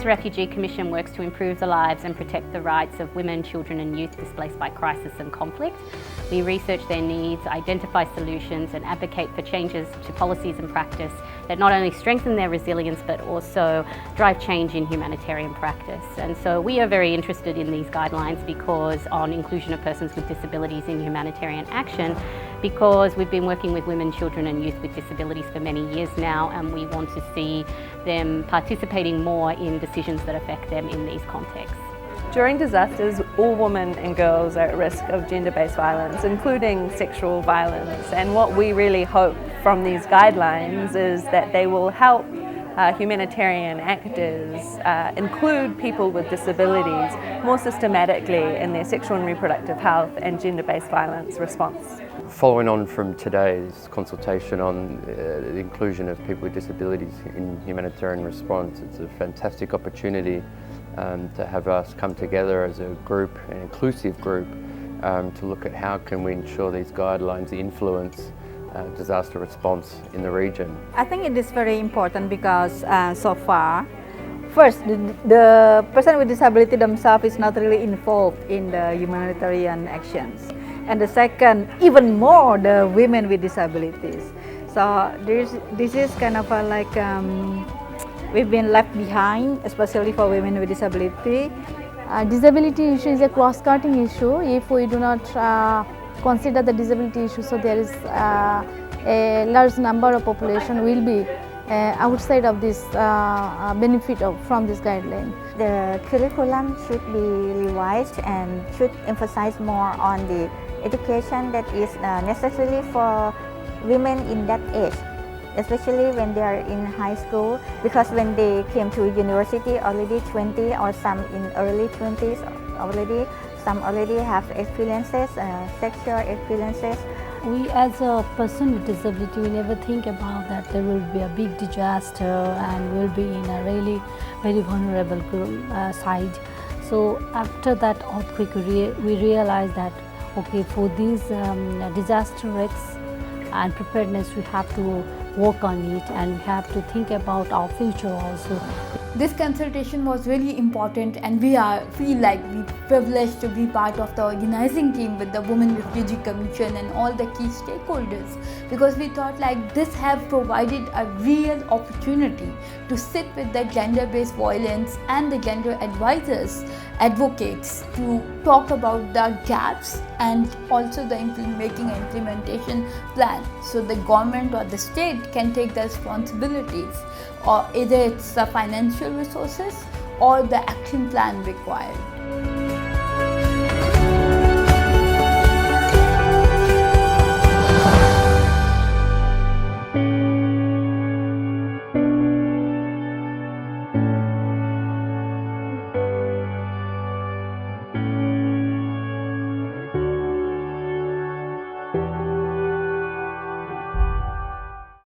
Refugee Commission works to improve the lives and protect the rights of women, children and youth displaced by crisis and conflict. We research their needs, identify solutions and advocate for changes to policies and practice that not only strengthen their resilience but also drive change in humanitarian practice. And so we are very interested in these guidelines because on inclusion of persons with disabilities in humanitarian action, because we've been working with women, children and youth with disabilities for many years now, and we want to see them participating more in decisions that affect them in these contexts. During disasters, all women and girls are at risk of gender-based violence, including sexual violence. And what we really hope from these guidelines is that they will help humanitarian actors include people with disabilities more systematically in their sexual and reproductive health and gender-based violence response. Following on from today's consultation on the inclusion of people with disabilities in humanitarian response, it's a fantastic opportunity to have us come together as a group, an inclusive group, to look at how can we ensure these guidelines influence disaster response in the region. I think it is very important because so far, first, the person with disability themselves is not really involved in the humanitarian actions. And the second, even more, the women with disabilities. So this is kind of like we've been left behind, especially for women with disability. Disability issue is a cross-cutting issue if we do not consider the disability issue. So there is a large number of population will be outside of this benefit from this guideline. The curriculum should be revised and should emphasize more on the education that is necessary for women in that age, especially when they are in high school, because when they came to university already 20 or some in early 20s already, some already have experiences, sexual experiences. We as a person with disability will never think about that there will be a big disaster and will be in a really very vulnerable side. So after that earthquake we realized that okay, for these disaster risks and preparedness we have to work on it and we have to think about our future also. This consultation was really important and we feel like we privileged to be part of the organizing team with the Women Refugee Commission and all the key stakeholders, because we thought like this have provided a real opportunity to sit with the gender-based violence and the gender advocates to talk about the gaps and also the making an implementation plan so the government or the state can take the responsibilities, or either it's the financial resources or the action plan required.